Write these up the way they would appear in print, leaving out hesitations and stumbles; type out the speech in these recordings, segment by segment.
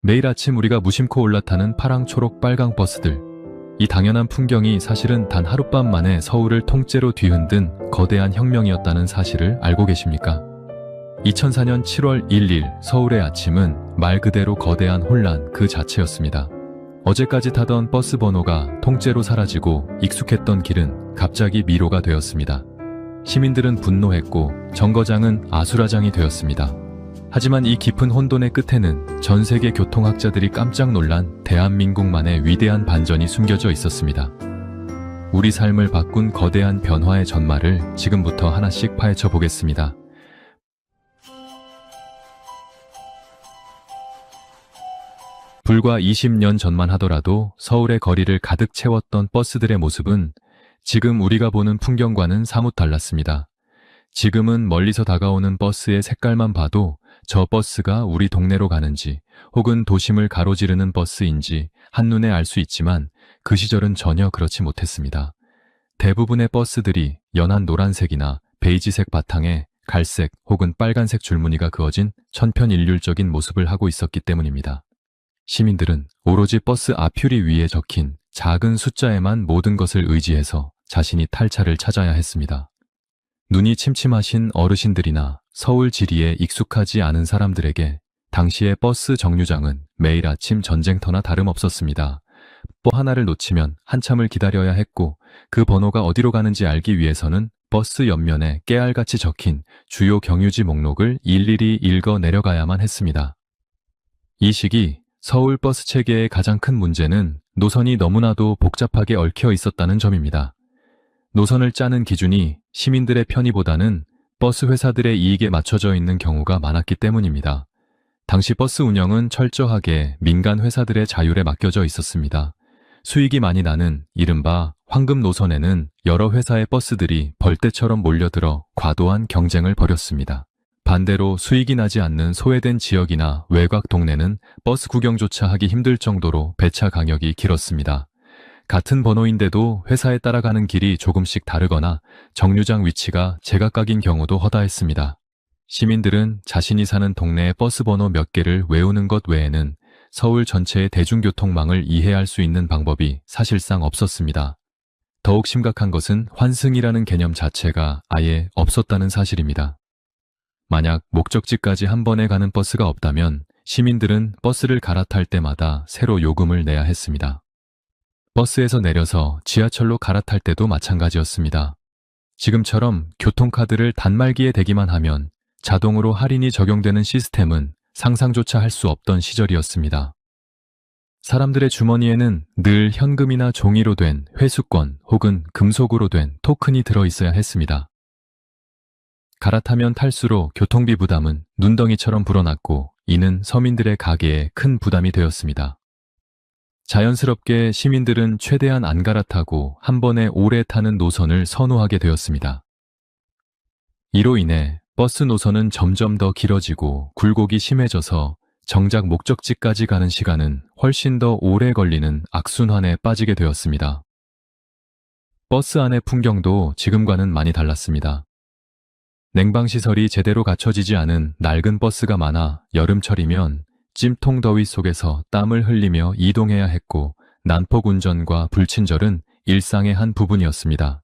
매일 아침 우리가 무심코 올라타는 파랑, 초록, 빨강 버스들. 이 당연한 풍경이 사실은 단 하룻밤 만에 서울을 통째로 뒤흔든 거대한 혁명이었다는 사실을 알고 계십니까? 2004년 7월 1일 서울의 아침은 말 그대로 거대한 혼란 그 자체였습니다. 어제까지 타던 버스 번호가 통째로 사라지고 익숙했던 길은 갑자기 미로가 되었습니다. 시민들은 분노했고 정거장은 아수라장이 되었습니다. 하지만 이 깊은 혼돈의 끝에는 전 세계 교통학자들이 깜짝 놀란 대한민국만의 위대한 반전이 숨겨져 있었습니다. 우리 삶을 바꾼 거대한 변화의 전말을 지금부터 하나씩 파헤쳐 보겠습니다. 불과 20년 전만 하더라도 서울의 거리를 가득 채웠던 버스들의 모습은 지금 우리가 보는 풍경과는 사뭇 달랐습니다. 지금은 멀리서 다가오는 버스의 색깔만 봐도 저 버스가 우리 동네로 가는지 혹은 도심을 가로지르는 버스인지 한눈에 알 수 있지만 그 시절은 전혀 그렇지 못했습니다. 대부분의 버스들이 연한 노란색이나 베이지색 바탕에 갈색 혹은 빨간색 줄무늬가 그어진 천편일률적인 모습을 하고 있었기 때문입니다. 시민들은 오로지 버스 앞유리 위에 적힌 작은 숫자에만 모든 것을 의지해서 자신이 탈 차를 찾아야 했습니다. 눈이 침침하신 어르신들이나 서울 지리에 익숙하지 않은 사람들에게 당시의 버스 정류장은 매일 아침 전쟁터나 다름없었습니다. 버 하나를 놓치면 한참을 기다려야 했고 그 번호가 어디로 가는지 알기 위해서는 버스 옆면에 깨알같이 적힌 주요 경유지 목록을 일일이 읽어 내려가야만 했습니다. 이 시기 서울 버스 체계의 가장 큰 문제는 노선이 너무나도 복잡하게 얽혀 있었다는 점입니다. 노선을 짜는 기준이 시민들의 편의보다는 버스 회사들의 이익에 맞춰져 있는 경우가 많았기 때문입니다. 당시 버스 운영은 철저하게 민간 회사들의 자율에 맡겨져 있었습니다. 수익이 많이 나는 이른바 황금 노선에는 여러 회사의 버스들이 벌떼처럼 몰려들어 과도한 경쟁을 벌였습니다. 반대로 수익이 나지 않는 소외된 지역이나 외곽 동네는 버스 구경조차 하기 힘들 정도로 배차 간격이 길었습니다. 같은 번호인데도 회사에 따라가는 길이 조금씩 다르거나 정류장 위치가 제각각인 경우도 허다했습니다. 시민들은 자신이 사는 동네의 버스 번호 몇 개를 외우는 것 외에는 서울 전체의 대중교통망을 이해할 수 있는 방법이 사실상 없었습니다. 더욱 심각한 것은 환승이라는 개념 자체가 아예 없었다는 사실입니다. 만약 목적지까지 한 번에 가는 버스가 없다면 시민들은 버스를 갈아탈 때마다 새로 요금을 내야 했습니다. 버스에서 내려서 지하철로 갈아탈 때도 마찬가지였습니다. 지금처럼 교통카드를 단말기에 대기만 하면 자동으로 할인이 적용되는 시스템은 상상조차 할 수 없던 시절이었습니다. 사람들의 주머니에는 늘 현금이나 종이로 된 회수권 혹은 금속으로 된 토큰이 들어있어야 했습니다. 갈아타면 탈수록 교통비 부담은 눈덩이처럼 불어났고 이는 서민들의 가계에 큰 부담이 되었습니다. 자연스럽게 시민들은 최대한 안 갈아타고 한 번에 오래 타는 노선을 선호하게 되었습니다. 이로 인해 버스 노선은 점점 더 길어지고 굴곡이 심해져서 정작 목적지까지 가는 시간은 훨씬 더 오래 걸리는 악순환에 빠지게 되었습니다. 버스 안의 풍경도 지금과는 많이 달랐습니다. 냉방시설이 제대로 갖춰지지 않은 낡은 버스가 많아 여름철이면 찜통 더위 속에서 땀을 흘리며 이동해야 했고 난폭 운전과 불친절은 일상의 한 부분이었습니다.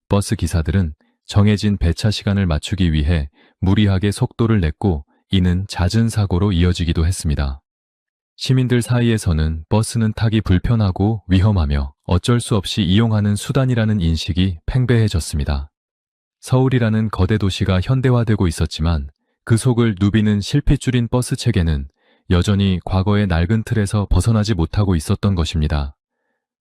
버스 기사들은 정해진 배차 시간을 맞추기 위해 무리하게 속도를 냈고 이는 잦은 사고로 이어지기도 했습니다. 시민들 사이에서는 버스는 타기 불편하고 위험하며 어쩔 수 없이 이용하는 수단이라는 인식이 팽배해졌습니다. 서울이라는 거대 도시가 현대화되고 있었지만 그 속을 누비는 실핏줄인 버스 체계는 여전히 과거의 낡은 틀에서 벗어나지 못하고 있었던 것입니다.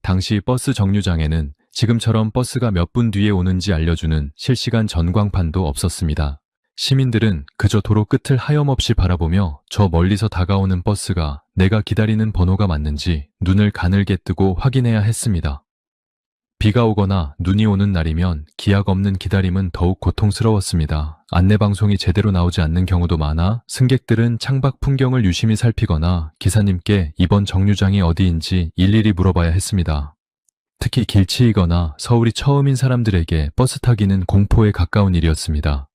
당시 버스 정류장에는 지금처럼 버스가 몇 분 뒤에 오는지 알려주는 실시간 전광판도 없었습니다. 시민들은 그저 도로 끝을 하염없이 바라보며 저 멀리서 다가오는 버스가 내가 기다리는 번호가 맞는지 눈을 가늘게 뜨고 확인해야 했습니다. 비가 오거나 눈이 오는 날이면 기약 없는 기다림은 더욱 고통스러웠습니다. 안내방송이 제대로 나오지 않는 경우도 많아 승객들은 창밖 풍경을 유심히 살피거나 기사님께 이번 정류장이 어디인지 일일이 물어봐야 했습니다. 특히 길치이거나 서울이 처음인 사람들에게 버스 타기는 공포에 가까운 일이었습니다.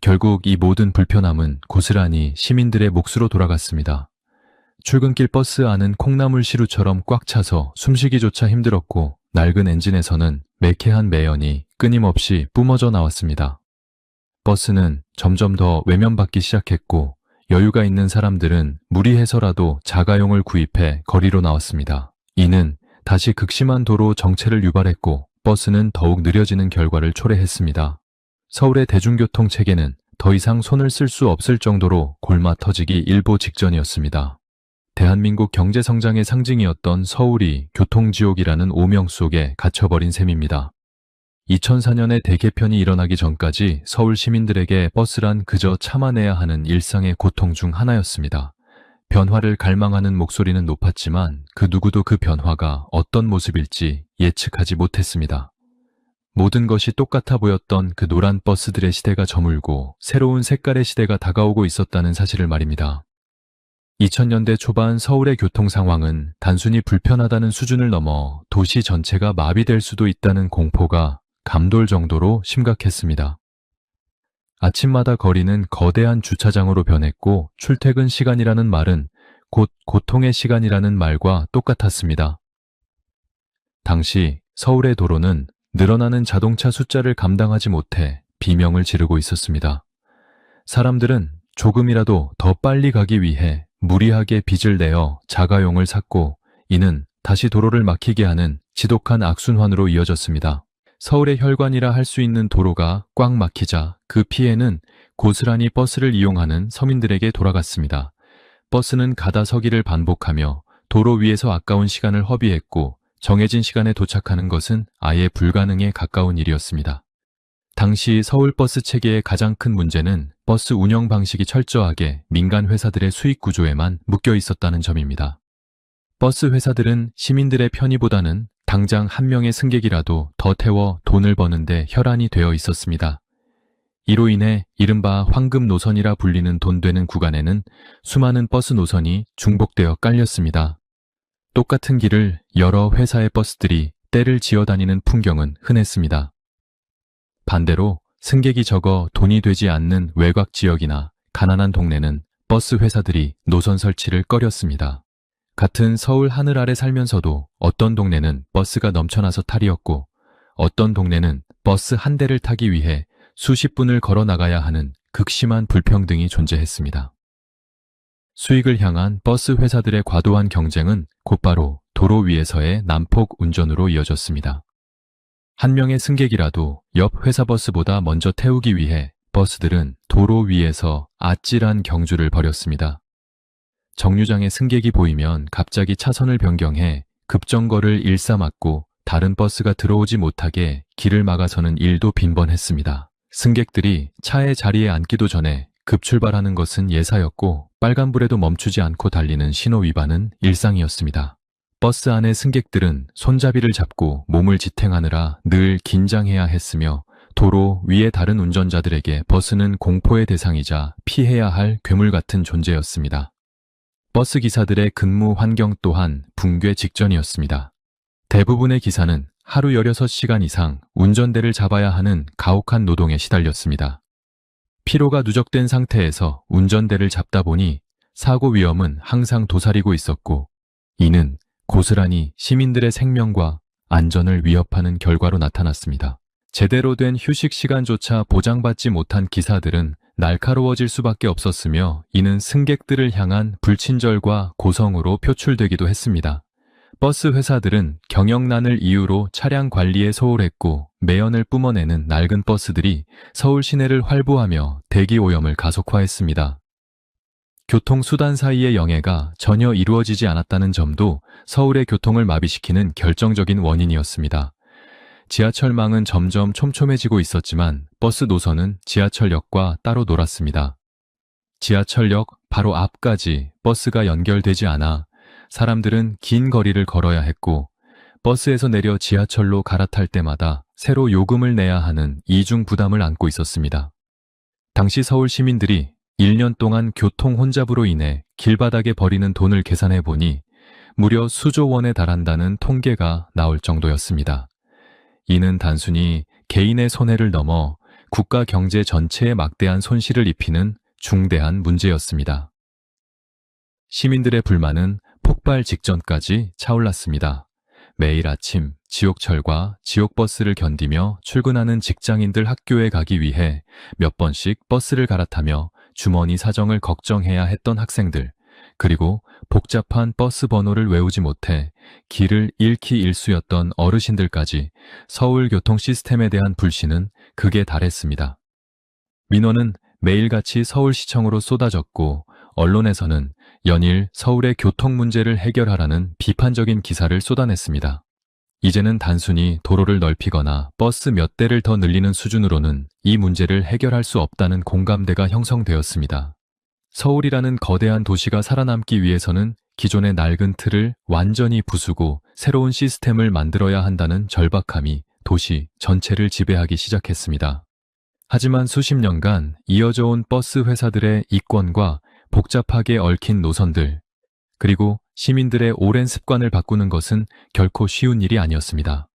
결국 이 모든 불편함은 고스란히 시민들의 몫으로 돌아갔습니다. 출근길 버스 안은 콩나물 시루처럼 꽉 차서 숨쉬기조차 힘들었고 낡은 엔진에서는 매캐한 매연이 끊임없이 뿜어져 나왔습니다. 버스는 점점 더 외면받기 시작했고 여유가 있는 사람들은 무리해서라도 자가용을 구입해 거리로 나왔습니다. 이는 다시 극심한 도로 정체를 유발했고 버스는 더욱 느려지는 결과를 초래했습니다. 서울의 대중교통 체계는 더 이상 손을 쓸 수 없을 정도로 골마 터지기 일보 직전이었습니다. 대한민국 경제성장의 상징이었던 서울이 교통지옥이라는 오명 속에 갇혀버린 셈입니다. 2004년에 대개편이 일어나기 전까지 서울 시민들에게 버스란 그저 참아내야 하는 일상의 고통 중 하나였습니다. 변화를 갈망하는 목소리는 높았지만 그 누구도 그 변화가 어떤 모습일지 예측하지 못했습니다. 모든 것이 똑같아 보였던 그 노란 버스들의 시대가 저물고 새로운 색깔의 시대가 다가오고 있었다는 사실을 말입니다. 2000년대 초반 서울의 교통 상황은 단순히 불편하다는 수준을 넘어 도시 전체가 마비될 수도 있다는 공포가 감돌 정도로 심각했습니다. 아침마다 거리는 거대한 주차장으로 변했고 출퇴근 시간이라는 말은 곧 고통의 시간이라는 말과 똑같았습니다. 당시 서울의 도로는 늘어나는 자동차 숫자를 감당하지 못해 비명을 지르고 있었습니다. 사람들은 조금이라도 더 빨리 가기 위해 무리하게 빚을 내어 자가용을 샀고 이는 다시 도로를 막히게 하는 지독한 악순환으로 이어졌습니다. 서울의 혈관이라 할 수 있는 도로가 꽉 막히자 그 피해는 고스란히 버스를 이용하는 서민들에게 돌아갔습니다. 버스는 가다 서기를 반복하며 도로 위에서 아까운 시간을 허비했고 정해진 시간에 도착하는 것은 아예 불가능에 가까운 일이었습니다. 당시 서울 버스 체계의 가장 큰 문제는 버스 운영 방식이 철저하게 민간 회사들의 수익 구조에만 묶여 있었다는 점입니다. 버스 회사들은 시민들의 편의보다는 당장 한 명의 승객이라도 더 태워 돈을 버는데 혈안이 되어 있었습니다. 이로 인해 이른바 황금 노선이라 불리는 돈 되는 구간에는 수많은 버스 노선이 중복되어 깔렸습니다. 똑같은 길을 여러 회사의 버스들이 때를 지어 다니는 풍경은 흔했습니다. 반대로 승객이 적어 돈이 되지 않는 외곽 지역이나 가난한 동네는 버스 회사들이 노선 설치를 꺼렸습니다. 같은 서울 하늘 아래 살면서도 어떤 동네는 버스가 넘쳐나서 탈이었고 어떤 동네는 버스 한 대를 타기 위해 수십 분을 걸어 나가야 하는 극심한 불평등이 존재했습니다. 수익을 향한 버스 회사들의 과도한 경쟁은 곧바로 도로 위에서의 난폭 운전으로 이어졌습니다. 한 명의 승객이라도 옆 회사 버스보다 먼저 태우기 위해 버스들은 도로 위에서 아찔한 경주를 벌였습니다. 정류장에 승객이 보이면 갑자기 차선을 변경해 급정거를 일삼았고 다른 버스가 들어오지 못하게 길을 막아서는 일도 빈번했습니다. 승객들이 차의 자리에 앉기도 전에 급출발하는 것은 예사였고 빨간불에도 멈추지 않고 달리는 신호 위반은 일상이었습니다. 버스 안의 승객들은 손잡이를 잡고 몸을 지탱하느라 늘 긴장해야 했으며 도로 위의 다른 운전자들에게 버스는 공포의 대상이자 피해야 할 괴물 같은 존재였습니다. 버스 기사들의 근무 환경 또한 붕괴 직전이었습니다. 대부분의 기사는 하루 16시간 이상 운전대를 잡아야 하는 가혹한 노동에 시달렸습니다. 피로가 누적된 상태에서 운전대를 잡다 보니 사고 위험은 항상 도사리고 있었고 이는 고스란히 시민들의 생명과 안전을 위협하는 결과로 나타났습니다. 제대로 된 휴식 시간조차 보장받지 못한 기사들은 날카로워질 수밖에 없었으며 이는 승객들을 향한 불친절과 고성으로 표출되기도 했습니다. 버스 회사들은 경영난을 이유로 차량 관리에 소홀했고 매연을 뿜어내는 낡은 버스들이 서울 시내를 활보하며 대기 오염을 가속화했습니다. 교통수단 사이의 영해가 전혀 이루어지지 않았다는 점도 서울의 교통을 마비시키는 결정적인 원인이었습니다. 지하철망은 점점 촘촘해지고 있었지만 버스 노선은 지하철역과 따로 놀았습니다. 지하철역 바로 앞까지 버스가 연결되지 않아 사람들은 긴 거리를 걸어야 했고 버스에서 내려 지하철로 갈아탈 때마다 새로 요금을 내야 하는 이중 부담을 안고 있었습니다. 당시 서울 시민들이 1년 동안 교통 혼잡으로 인해 길바닥에 버리는 돈을 계산해 보니 무려 수조 원에 달한다는 통계가 나올 정도였습니다. 이는 단순히 개인의 손해를 넘어 국가 경제 전체에 막대한 손실을 입히는 중대한 문제였습니다. 시민들의 불만은 폭발 직전까지 차올랐습니다. 매일 아침 지옥철과 지옥버스를 견디며 출근하는 직장인들 학교에 가기 위해 몇 번씩 버스를 갈아타며 주머니 사정을 걱정해야 했던 학생들, 그리고 복잡한 버스 번호를 외우지 못해 길을 잃기 일쑤였던 어르신들까지 서울 교통 시스템에 대한 불신은 극에 달했습니다. 민원은 매일같이 서울시청으로 쏟아졌고 언론에서는 연일 서울의 교통 문제를 해결하라는 비판적인 기사를 쏟아냈습니다. 이제는 단순히 도로를 넓히거나 버스 몇 대를 더 늘리는 수준으로는 이 문제를 해결할 수 없다는 공감대가 형성되었습니다. 서울이라는 거대한 도시가 살아남기 위해서는 기존의 낡은 틀을 완전히 부수고 새로운 시스템을 만들어야 한다는 절박함이 도시 전체를 지배하기 시작했습니다. 하지만 수십 년간 이어져 온 버스 회사들의 이권과 복잡하게 얽힌 노선들, 그리고 시민들의 오랜 습관을 바꾸는 것은 결코 쉬운 일이 아니었습니다.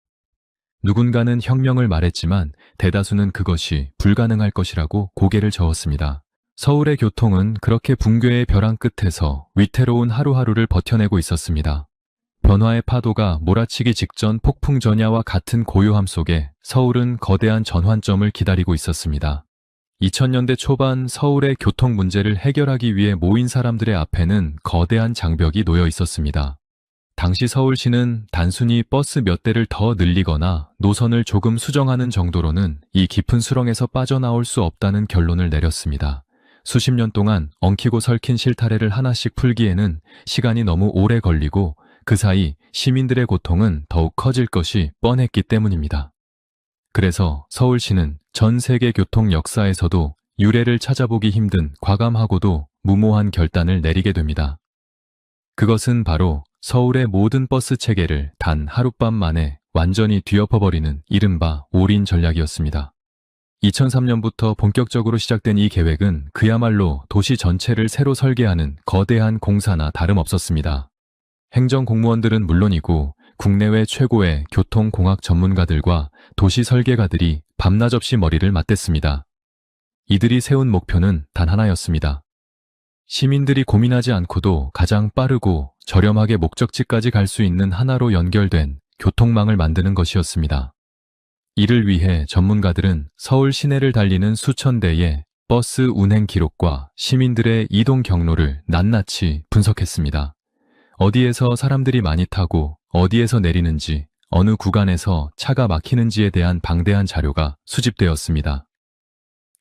누군가는 혁명을 말했지만 대다수는 그것이 불가능할 것이라고 고개를 저었습니다. 서울의 교통은 그렇게 붕괴의 벼랑 끝에서 위태로운 하루하루를 버텨내고 있었습니다. 변화의 파도가 몰아치기 직전 폭풍 전야와 같은 고요함 속에 서울은 거대한 전환점을 기다리고 있었습니다. 2000년대 초반 서울의 교통 문제를 해결하기 위해 모인 사람들의 앞에는 거대한 장벽이 놓여 있었습니다. 당시 서울시는 단순히 버스 몇 대를 더 늘리거나 노선을 조금 수정하는 정도로는 이 깊은 수렁에서 빠져나올 수 없다는 결론을 내렸습니다. 수십 년 동안 엉키고 설킨 실타래를 하나씩 풀기에는 시간이 너무 오래 걸리고 그 사이 시민들의 고통은 더욱 커질 것이 뻔했기 때문입니다. 그래서 서울시는 전 세계 교통 역사에서도 유례를 찾아보기 힘든 과감하고도 무모한 결단을 내리게 됩니다. 그것은 바로 서울의 모든 버스 체계를 단 하룻밤 만에 완전히 뒤엎어버리는 이른바 올인 전략이었습니다. 2003년부터 본격적으로 시작된 이 계획은 그야말로 도시 전체를 새로 설계하는 거대한 공사나 다름없었습니다. 행정공무원들은 물론이고 국내외 최고의 교통공학 전문가들과 도시 설계가들이 밤낮 없이 머리를 맞댔습니다. 이들이 세운 목표는 단 하나였습니다. 시민들이 고민하지 않고도 가장 빠르고 저렴하게 목적지까지 갈 수 있는 하나로 연결된 교통망을 만드는 것이었습니다. 이를 위해 전문가들은 서울 시내를 달리는 수천 대의 버스 운행 기록과 시민들의 이동 경로를 낱낱이 분석했습니다. 어디에서 사람들이 많이 타고 어디에서 내리는지, 어느 구간에서 차가 막히는지에 대한 방대한 자료가 수집되었습니다.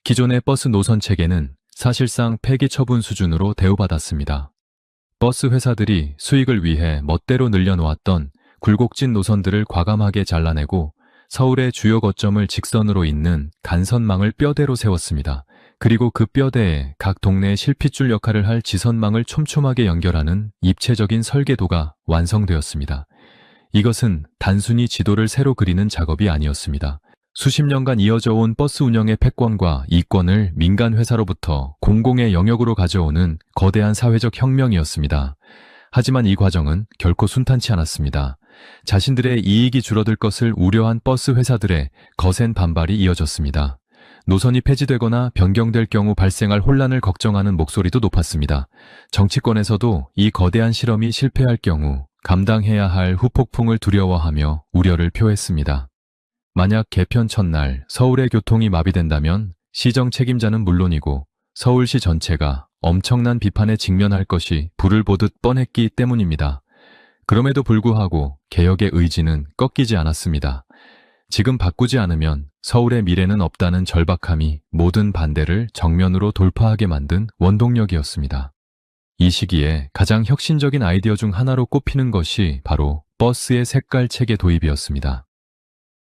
기존의 버스 노선 체계는 사실상 폐기 처분 수준으로 대우받았습니다. 버스 회사들이 수익을 위해 멋대로 늘려놓았던 굴곡진 노선들을 과감하게 잘라내고 서울의 주요 거점을 직선으로 잇는 간선망을 뼈대로 세웠습니다. 그리고 그 뼈대에 각 동네의 실핏줄 역할을 할 지선망을 촘촘하게 연결하는 입체적인 설계도가 완성되었습니다. 이것은 단순히 지도를 새로 그리는 작업이 아니었습니다. 수십 년간 이어져 온 버스 운영의 패권과 이권을 민간 회사로부터 공공의 영역으로 가져오는 거대한 사회적 혁명이었습니다. 하지만 이 과정은 결코 순탄치 않았습니다. 자신들의 이익이 줄어들 것을 우려한 버스 회사들의 거센 반발이 이어졌습니다. 노선이 폐지되거나 변경될 경우 발생할 혼란을 걱정하는 목소리도 높았습니다. 정치권에서도 이 거대한 실험이 실패할 경우 감당해야 할 후폭풍을 두려워하며 우려를 표했습니다. 만약 개편 첫날 서울의 교통이 마비된다면 시정 책임자는 물론이고 서울시 전체가 엄청난 비판에 직면할 것이 불을 보듯 뻔했기 때문입니다. 그럼에도 불구하고 개혁의 의지는 꺾이지 않았습니다. 지금 바꾸지 않으면 서울의 미래는 없다는 절박함이 모든 반대를 정면으로 돌파하게 만든 원동력이었습니다. 이 시기에 가장 혁신적인 아이디어 중 하나로 꼽히는 것이 바로 버스의 색깔 체계 도입이었습니다.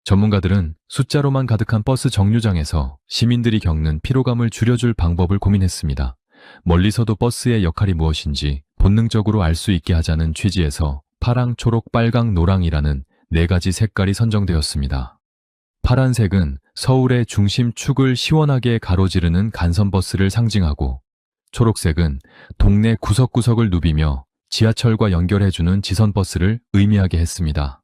전문가들은 숫자로만 가득한 버스 정류장에서 시민들이 겪는 피로감을 줄여줄 방법을 고민했습니다. 멀리서도 버스의 역할이 무엇인지 본능적으로 알 수 있게 하자는 취지에서 파랑, 초록, 빨강, 노랑이라는 4가지 색깔이 선정되었습니다. 파란색은 서울의 중심 축을 시원하게 가로지르는 간선버스를 상징하고, 초록색은 동네 구석구석을 누비며 지하철과 연결해주는 지선버스를 의미하게 했습니다.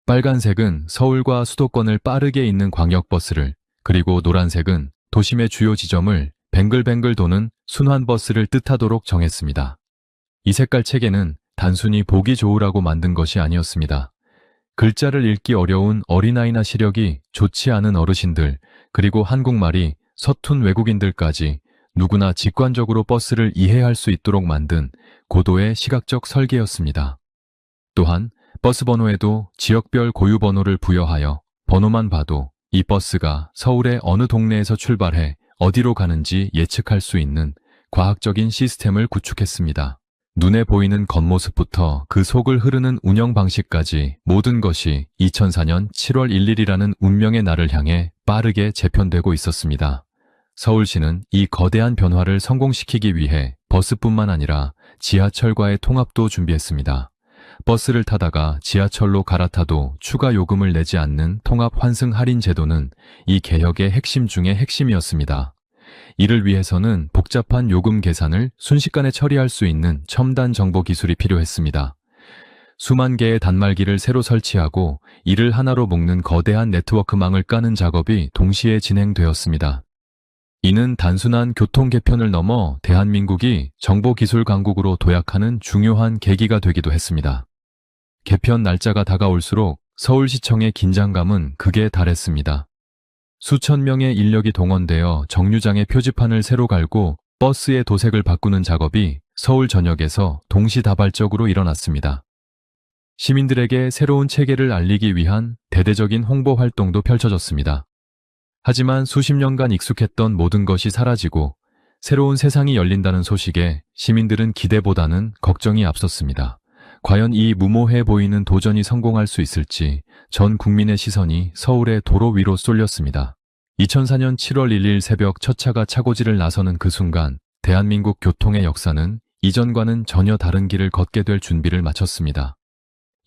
빨간색은 서울과 수도권을 빠르게 잇는 광역버스를, 그리고 노란색은 도심의 주요 지점을 뱅글뱅글 도는 순환버스를 뜻하도록 정했습니다. 이 색깔 체계는 단순히 보기 좋으라고 만든 것이 아니었습니다. 글자를 읽기 어려운 어린아이나 시력이 좋지 않은 어르신들, 그리고 한국말이 서툰 외국인들까지 누구나 직관적으로 버스를 이해할 수 있도록 만든 고도의 시각적 설계였습니다. 또한 버스 번호에도 지역별 고유 번호를 부여하여 번호만 봐도 이 버스가 서울의 어느 동네에서 출발해 어디로 가는지 예측할 수 있는 과학적인 시스템을 구축했습니다. 눈에 보이는 겉모습부터 그 속을 흐르는 운영 방식까지 모든 것이 2004년 7월 1일이라는 운명의 날을 향해 빠르게 재편되고 있었습니다. 서울시는 이 거대한 변화를 성공시키기 위해 버스뿐만 아니라 지하철과의 통합도 준비했습니다. 버스를 타다가 지하철로 갈아타도 추가 요금을 내지 않는 통합 환승 할인 제도는 이 개혁의 핵심 중의 핵심이었습니다. 이를 위해서는 복잡한 요금 계산을 순식간에 처리할 수 있는 첨단 정보 기술이 필요했습니다. 수만 개의 단말기를 새로 설치하고 이를 하나로 묶는 거대한 네트워크망을 까는 작업이 동시에 진행되었습니다. 이는 단순한 교통 개편을 넘어 대한민국이 정보기술 강국으로 도약하는 중요한 계기가 되기도 했습니다. 개편 날짜가 다가올수록 서울시청의 긴장감은 극에 달했습니다. 수천 명의 인력이 동원되어 정류장의 표지판을 새로 갈고 버스의 도색을 바꾸는 작업이 서울 전역에서 동시다발적으로 일어났습니다. 시민들에게 새로운 체계를 알리기 위한 대대적인 홍보 활동도 펼쳐졌습니다. 하지만 수십 년간 익숙했던 모든 것이 사라지고 새로운 세상이 열린다는 소식에 시민들은 기대보다는 걱정이 앞섰습니다. 과연 이 무모해 보이는 도전이 성공할 수 있을지 전 국민의 시선이 서울의 도로 위로 쏠렸습니다. 2004년 7월 1일 새벽 첫 차가 차고지를 나서는 그 순간 대한민국 교통의 역사는 이전과는 전혀 다른 길을 걷게 될 준비를 마쳤습니다.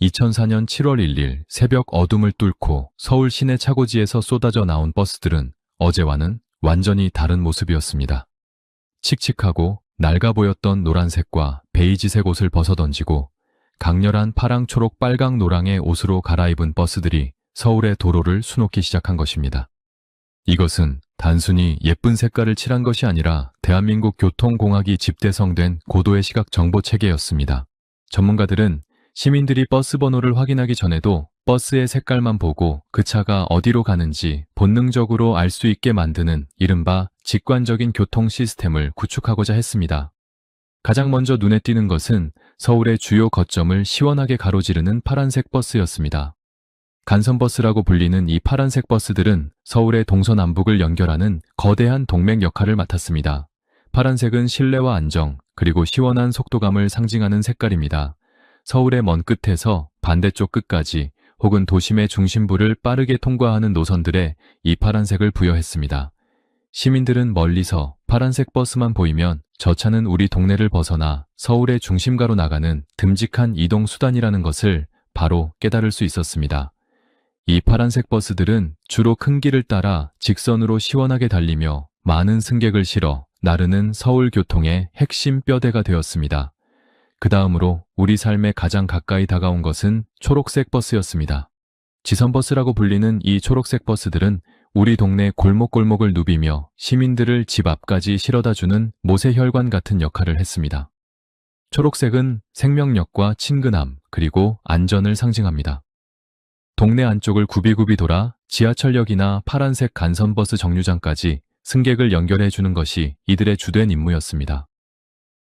2004년 7월 1일 새벽 어둠을 뚫고 서울 시내 차고지에서 쏟아져 나온 버스들은 어제와는 완전히 다른 모습이었습니다. 칙칙하고 낡아 보였던 노란색과 베이지색 옷을 벗어던지고 강렬한 파랑, 초록, 빨강, 노랑의 옷으로 갈아입은 버스들이 서울의 도로를 수놓기 시작한 것입니다. 이것은 단순히 예쁜 색깔을 칠한 것이 아니라 대한민국 교통공학이 집대성된 고도의 시각 정보 체계였습니다. 전문가들은 시민들이 버스 번호를 확인하기 전에도 버스의 색깔만 보고 그 차가 어디로 가는지 본능적으로 알 수 있게 만드는 이른바 직관적인 교통 시스템을 구축하고자 했습니다. 가장 먼저 눈에 띄는 것은 서울의 주요 거점을 시원하게 가로지르는 파란색 버스였습니다. 간선버스라고 불리는 이 파란색 버스들은 서울의 동서남북을 연결하는 거대한 동맥 역할을 맡았습니다. 파란색은 신뢰와 안정, 그리고 시원한 속도감을 상징하는 색깔입니다. 서울의 먼 끝에서 반대쪽 끝까지 혹은 도심의 중심부를 빠르게 통과하는 노선들에 이 파란색을 부여했습니다. 시민들은 멀리서 파란색 버스만 보이면 저 차는 우리 동네를 벗어나 서울의 중심가로 나가는 듬직한 이동 수단이라는 것을 바로 깨달을 수 있었습니다. 이 파란색 버스들은 주로 큰 길을 따라 직선으로 시원하게 달리며 많은 승객을 실어 나르는 서울 교통의 핵심 뼈대가 되었습니다. 그 다음으로 우리 삶에 가장 가까이 다가온 것은 초록색 버스였습니다. 지선버스라고 불리는 이 초록색 버스들은 우리 동네 골목골목을 누비며 시민들을 집 앞까지 실어다주는 모세혈관 같은 역할을 했습니다. 초록색은 생명력과 친근함, 그리고 안전을 상징합니다. 동네 안쪽을 굽이굽이 돌아 지하철역이나 파란색 간선버스 정류장까지 승객을 연결해 주는 것이 이들의 주된 임무였습니다.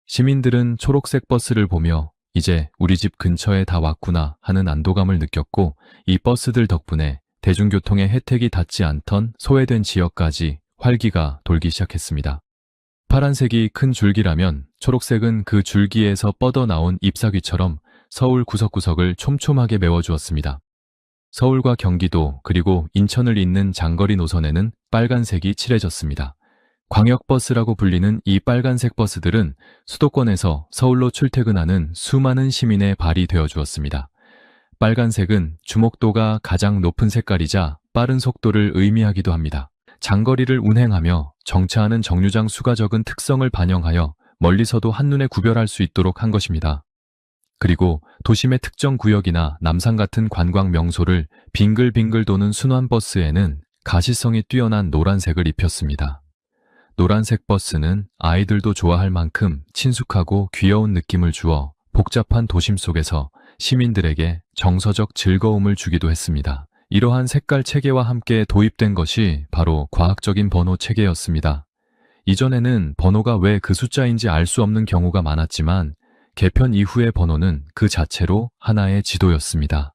시민들은 초록색 버스를 보며 이제 우리 집 근처에 다 왔구나 하는 안도감을 느꼈고, 이 버스들 덕분에 대중교통의 혜택이 닿지 않던 소외된 지역까지 활기가 돌기 시작했습니다. 파란색이 큰 줄기라면 초록색은 그 줄기에서 뻗어나온 잎사귀처럼 서울 구석구석을 촘촘하게 메워주었습니다. 서울과 경기도 그리고 인천을 잇는 장거리 노선에는 빨간색이 칠해졌습니다. 광역버스라고 불리는 이 빨간색 버스들은 수도권에서 서울로 출퇴근하는 수많은 시민의 발이 되어주었습니다. 빨간색은 주목도가 가장 높은 색깔이자 빠른 속도를 의미하기도 합니다. 장거리를 운행하며 정차하는 정류장 수가 적은 특성을 반영하여 멀리서도 한눈에 구별할 수 있도록 한 것입니다. 그리고 도심의 특정 구역이나 남산 같은 관광 명소를 빙글빙글 도는 순환버스에는 가시성이 뛰어난 노란색을 입혔습니다. 노란색 버스는 아이들도 좋아할 만큼 친숙하고 귀여운 느낌을 주어 복잡한 도심 속에서 시민들에게 정서적 즐거움을 주기도 했습니다. 이러한 색깔 체계와 함께 도입된 것이 바로 과학적인 번호 체계였습니다. 이전에는 번호가 왜 그 숫자인지 알 수 없는 경우가 많았지만 개편 이후의 번호는 그 자체로 하나의 지도였습니다.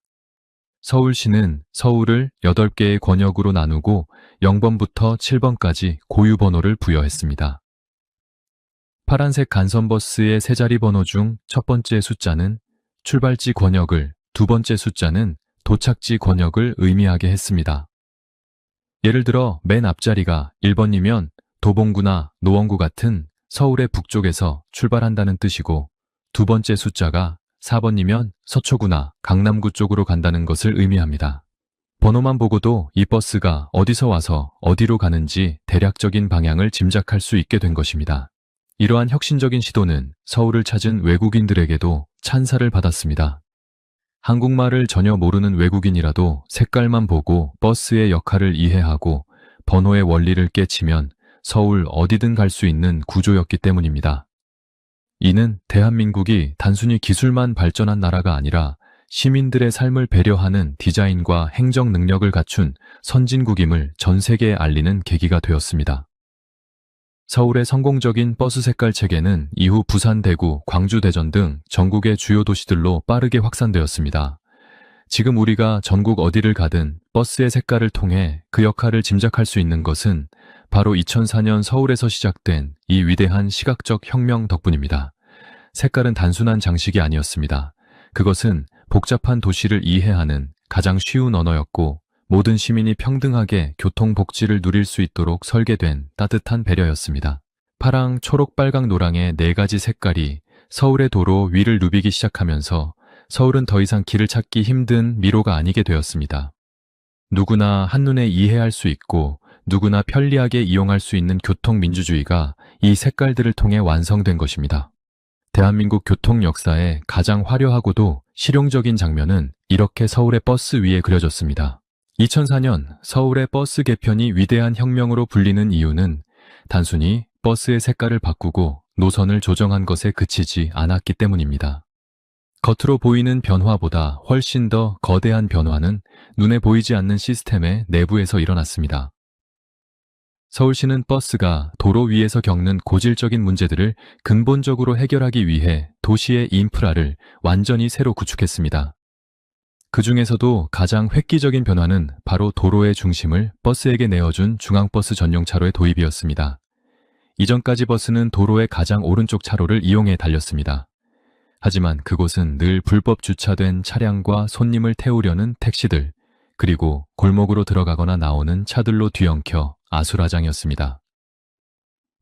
서울시는 서울을 8개의 권역으로 나누고 0번부터 7번까지 고유 번호를 부여했습니다. 파란색 간선버스의 세 자리 번호 중 첫 번째 숫자는 출발지 권역을, 두 번째 숫자는 도착지 권역을 의미하게 했습니다. 예를 들어 맨 앞자리가 1번이면 도봉구나 노원구 같은 서울의 북쪽에서 출발한다는 뜻이고, 두 번째 숫자가 4번이면 서초구나 강남구 쪽으로 간다는 것을 의미합니다. 번호만 보고도 이 버스가 어디서 와서 어디로 가는지 대략적인 방향을 짐작할 수 있게 된 것입니다. 이러한 혁신적인 시도는 서울을 찾은 외국인들에게도 찬사를 받았습니다. 한국말을 전혀 모르는 외국인이라도 색깔만 보고 버스의 역할을 이해하고 번호의 원리를 깨치면 서울 어디든 갈 수 있는 구조였기 때문입니다. 이는 대한민국이 단순히 기술만 발전한 나라가 아니라 시민들의 삶을 배려하는 디자인과 행정 능력을 갖춘 선진국임을 전 세계에 알리는 계기가 되었습니다. 서울의 성공적인 버스 색깔 체계는 이후 부산, 대구, 광주, 대전 등 전국의 주요 도시들로 빠르게 확산되었습니다. 지금 우리가 전국 어디를 가든 버스의 색깔을 통해 그 역할을 짐작할 수 있는 것은 바로 2004년 서울에서 시작된 이 위대한 시각적 혁명 덕분입니다. 색깔은 단순한 장식이 아니었습니다. 그것은 복잡한 도시를 이해하는 가장 쉬운 언어였고, 모든 시민이 평등하게 교통 복지를 누릴 수 있도록 설계된 따뜻한 배려였습니다. 파랑, 초록, 빨강, 노랑의 4가지 색깔이 서울의 도로 위를 누비기 시작하면서 서울은 더 이상 길을 찾기 힘든 미로가 아니게 되었습니다. 누구나 한눈에 이해할 수 있고 누구나 편리하게 이용할 수 있는 교통민주주의가 이 색깔들을 통해 완성된 것입니다. 대한민국 교통 역사의 가장 화려하고도 실용적인 장면은 이렇게 서울의 버스 위에 그려졌습니다. 2004년 서울의 버스 개편이 위대한 혁명으로 불리는 이유는 단순히 버스의 색깔을 바꾸고 노선을 조정한 것에 그치지 않았기 때문입니다. 겉으로 보이는 변화보다 훨씬 더 거대한 변화는 눈에 보이지 않는 시스템의 내부에서 일어났습니다. 서울시는 버스가 도로 위에서 겪는 고질적인 문제들을 근본적으로 해결하기 위해 도시의 인프라를 완전히 새로 구축했습니다. 그 중에서도 가장 획기적인 변화는 바로 도로의 중심을 버스에게 내어준 중앙버스 전용 차로의 도입이었습니다. 이전까지 버스는 도로의 가장 오른쪽 차로를 이용해 달렸습니다. 하지만 그곳은 늘 불법 주차된 차량과 손님을 태우려는 택시들, 그리고 골목으로 들어가거나 나오는 차들로 뒤엉켜 아수라장이었습니다.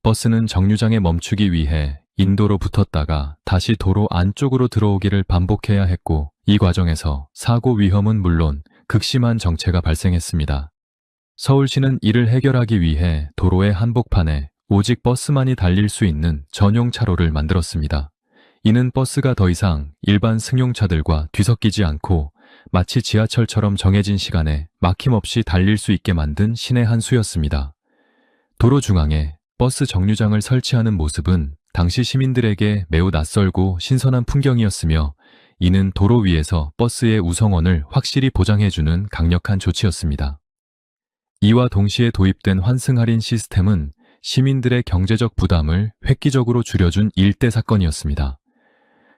버스는 정류장에 멈추기 위해 인도로 붙었다가 다시 도로 안쪽으로 들어오기를 반복해야 했고, 이 과정에서 사고 위험은 물론 극심한 정체가 발생했습니다. 서울시는 이를 해결하기 위해 도로의 한복판에 오직 버스만이 달릴 수 있는 전용 차로를 만들었습니다. 이는 버스가 더 이상 일반 승용차들과 뒤섞이지 않고 마치 지하철처럼 정해진 시간에 막힘없이 달릴 수 있게 만든 신의 한 수였습니다. 도로 중앙에 버스 정류장을 설치하는 모습은 당시 시민들에게 매우 낯설고 신선한 풍경이었으며, 이는 도로 위에서 버스의 우선권을 확실히 보장해주는 강력한 조치였습니다. 이와 동시에 도입된 환승 할인 시스템은 시민들의 경제적 부담을 획기적으로 줄여준 일대 사건이었습니다.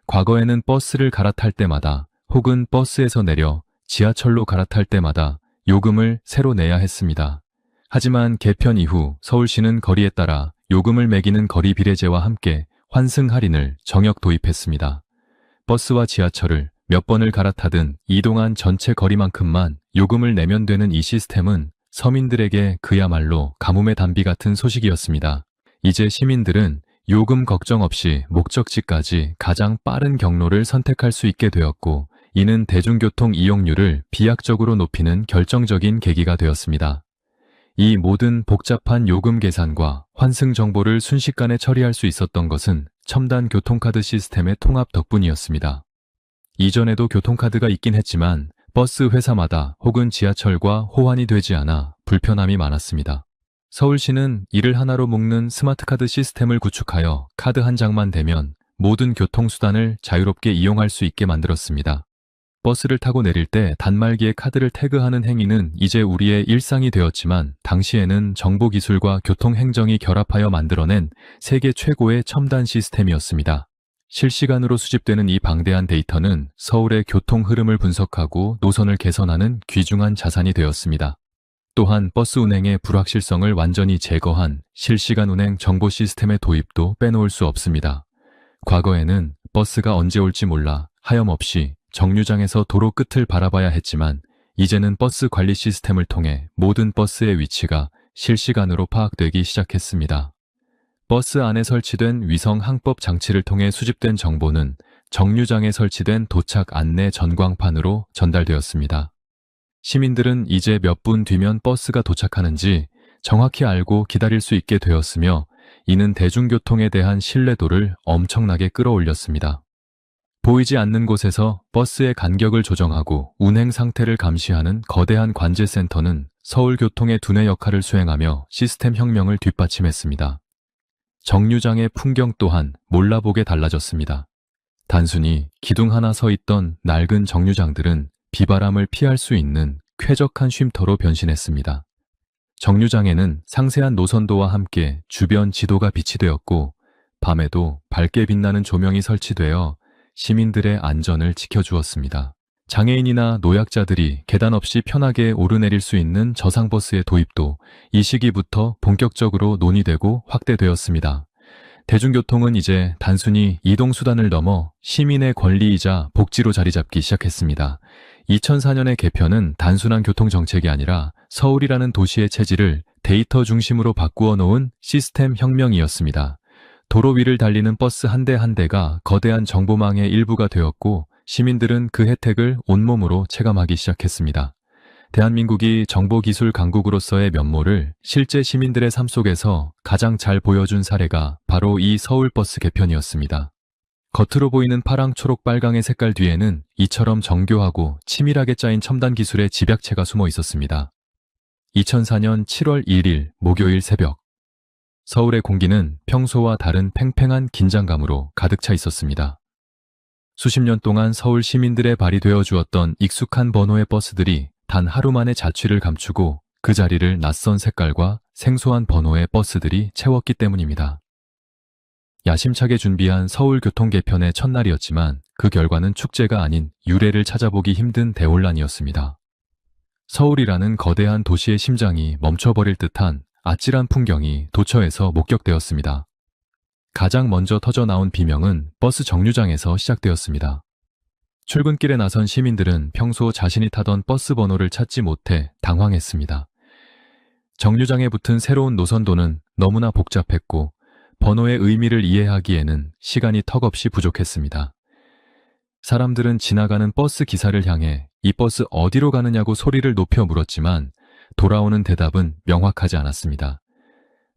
과거에는 버스를 갈아탈 때마다 혹은 버스에서 내려 지하철로 갈아탈 때마다 요금을 새로 내야 했습니다. 하지만 개편 이후 서울시는 거리에 따라 요금을 매기는 거리 비례제와 함께 환승 할인을 정역 도입했습니다. 버스와 지하철을 몇 번을 갈아타든 이동한 전체 거리만큼만 요금을 내면 되는 이 시스템은 서민들에게 그야말로 가뭄의 단비 같은 소식이었습니다. 이제 시민들은 요금 걱정 없이 목적지까지 가장 빠른 경로를 선택할 수 있게 되었고, 이는 대중교통 이용률을 비약적으로 높이는 결정적인 계기가 되었습니다. 이 모든 복잡한 요금 계산과 환승 정보를 순식간에 처리할 수 있었던 것은 첨단 교통카드 시스템의 통합 덕분이었습니다. 이전에도 교통카드가 있긴 했지만 버스 회사마다 혹은 지하철과 호환이 되지 않아 불편함이 많았습니다. 서울시는 이를 하나로 묶는 스마트카드 시스템을 구축하여 카드 한 장만 대면 모든 교통수단을 자유롭게 이용할 수 있게 만들었습니다. 버스를 타고 내릴 때 단말기에 카드를 태그하는 행위는 이제 우리의 일상이 되었지만 당시에는 정보기술과 교통행정이 결합하여 만들어낸 세계 최고의 첨단 시스템이었습니다. 실시간으로 수집되는 이 방대한 데이터는 서울의 교통 흐름을 분석하고 노선을 개선하는 귀중한 자산이 되었습니다. 또한 버스 운행의 불확실성을 완전히 제거한 실시간 운행 정보 시스템의 도입도 빼놓을 수 없습니다. 과거에는 버스가 언제 올지 몰라 하염없이 정류장에서 도로 끝을 바라봐야 했지만 이제는 버스 관리 시스템을 통해 모든 버스의 위치가 실시간으로 파악되기 시작했습니다. 버스 안에 설치된 위성 항법 장치를 통해 수집된 정보는 정류장에 설치된 도착 안내 전광판으로 전달되었습니다. 시민들은 이제 몇 분 뒤면 버스가 도착하는지 정확히 알고 기다릴 수 있게 되었으며 이는 대중교통에 대한 신뢰도를 엄청나게 끌어올렸습니다. 보이지 않는 곳에서 버스의 간격을 조정하고 운행 상태를 감시하는 거대한 관제센터는 서울교통의 두뇌 역할을 수행하며 시스템 혁명을 뒷받침했습니다. 정류장의 풍경 또한 몰라보게 달라졌습니다. 단순히 기둥 하나 서 있던 낡은 정류장들은 비바람을 피할 수 있는 쾌적한 쉼터로 변신했습니다. 정류장에는 상세한 노선도와 함께 주변 지도가 비치되었고 밤에도 밝게 빛나는 조명이 설치되어 시민들의 안전을 지켜주었습니다. 장애인이나 노약자들이 계단 없이 편하게 오르내릴 수 있는 저상버스의 도입도 이 시기부터 본격적으로 논의되고 확대되었습니다. 대중교통은 이제 단순히 이동수단을 넘어 시민의 권리이자 복지로 자리 잡기 시작했습니다. 2004년의 개편은 단순한 교통정책이 아니라 서울이라는 도시의 체질을 데이터 중심으로 바꾸어 놓은 시스템 혁명이었습니다. 도로 위를 달리는 버스 한 대 한 대가 거대한 정보망의 일부가 되었고 시민들은 그 혜택을 온몸으로 체감하기 시작했습니다. 대한민국이 정보기술 강국으로서의 면모를 실제 시민들의 삶 속에서 가장 잘 보여준 사례가 바로 이 서울버스 개편이었습니다. 겉으로 보이는 파랑, 초록, 빨강의 색깔 뒤에는 이처럼 정교하고 치밀하게 짜인 첨단 기술의 집약체가 숨어 있었습니다. 2004년 7월 1일 목요일 새벽, 서울의 공기는 평소와 다른 팽팽한 긴장감으로 가득 차 있었습니다. 수십 년 동안 서울 시민들의 발이 되어 주었던 익숙한 번호의 버스들이 단 하루 만에 자취를 감추고 그 자리를 낯선 색깔과 생소한 번호의 버스들이 채웠기 때문입니다. 야심차게 준비한 서울 교통 개편의 첫날이었지만 그 결과는 축제가 아닌 유례를 찾아보기 힘든 대혼란이었습니다. 서울이라는 거대한 도시의 심장이 멈춰버릴 듯한 아찔한 풍경이 도처에서 목격되었습니다. 가장 먼저 터져나온 비명은 버스 정류장에서 시작되었습니다. 출근길에 나선 시민들은 평소 자신이 타던 버스 번호를 찾지 못해 당황했습니다. 정류장에 붙은 새로운 노선도는 너무나 복잡했고 번호의 의미를 이해하기에는 시간이 턱없이 부족했습니다. 사람들은 지나가는 버스 기사를 향해 이 버스 어디로 가느냐고 소리를 높여 물었지만 돌아오는 대답은 명확하지 않았습니다.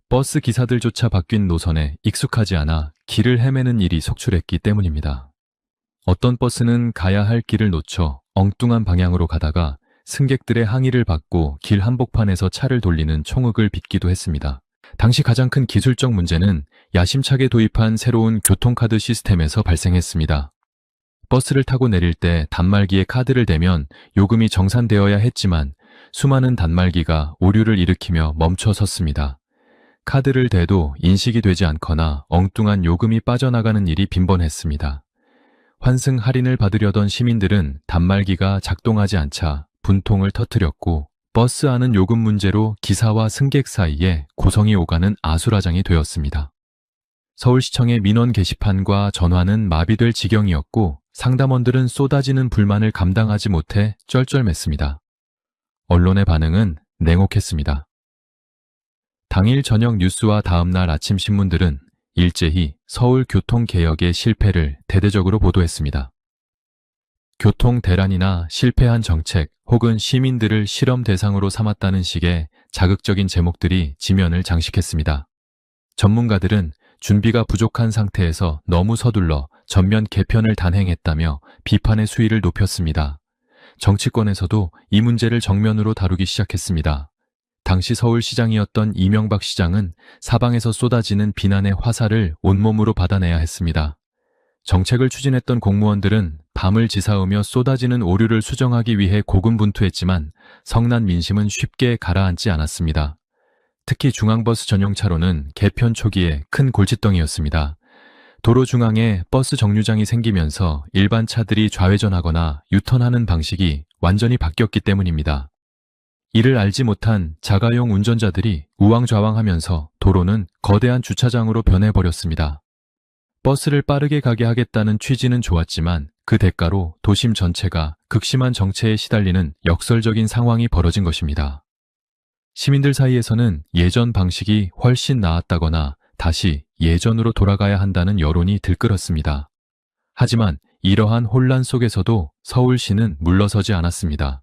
버스 기사들조차 바뀐 노선에 익숙하지 않아 길을 헤매는 일이 속출했기 때문입니다. 어떤 버스는 가야 할 길을 놓쳐 엉뚱한 방향으로 가다가 승객들의 항의를 받고 길 한복판에서 차를 돌리는 총흙을 빚기도 했습니다. 당시 가장 큰 기술적 문제는 야심차게 도입한 새로운 교통카드 시스템에서 발생했습니다. 버스를 타고 내릴 때 단말기에 카드를 대면 요금이 정산되어야 했지만 수많은 단말기가 오류를 일으키며 멈춰 섰습니다. 카드를 대도 인식이 되지 않거나 엉뚱한 요금이 빠져나가는 일이 빈번했습니다. 환승 할인을 받으려던 시민들은 단말기가 작동하지 않자 분통을 터뜨렸고 버스 안은 요금 문제로 기사와 승객 사이에 고성이 오가는 아수라장이 되었습니다. 서울시청의 민원 게시판과 전화는 마비될 지경이었고 상담원들은 쏟아지는 불만을 감당하지 못해 쩔쩔맸습니다. 언론의 반응은 냉혹했습니다. 당일 저녁 뉴스와 다음날 아침 신문들은 일제히 서울 교통개혁의 실패를 대대적으로 보도했습니다. 교통 대란이나 실패한 정책 혹은 시민들을 실험 대상으로 삼았다는 식의 자극적인 제목들이 지면을 장식했습니다. 전문가들은 준비가 부족한 상태에서 너무 서둘러 전면 개편을 단행했다며 비판의 수위를 높였습니다. 정치권에서도 이 문제를 정면으로 다루기 시작했습니다. 당시 서울시장이었던 이명박 시장은 사방에서 쏟아지는 비난의 화살을 온몸으로 받아내야 했습니다. 정책을 추진했던 공무원들은 밤을 지사으며 쏟아지는 오류를 수정하기 위해 고군분투했지만 성난 민심은 쉽게 가라앉지 않았습니다. 특히 중앙버스 전용 차로는 개편 초기에 큰 골칫덩이였습니다. 도로 중앙에 버스 정류장이 생기면서 일반 차들이 좌회전하거나 유턴하는 방식이 완전히 바뀌었기 때문입니다. 이를 알지 못한 자가용 운전자들이 우왕좌왕하면서 도로는 거대한 주차장으로 변해버렸습니다. 버스를 빠르게 가게 하겠다는 취지는 좋았지만 그 대가로 도심 전체가 극심한 정체에 시달리는 역설적인 상황이 벌어진 것입니다. 시민들 사이에서는 예전 방식이 훨씬 나았다거나 다시 예전으로 돌아가야 한다는 여론이 들끓었습니다. 하지만 이러한 혼란 속에서도 서울시는 물러서지 않았습니다.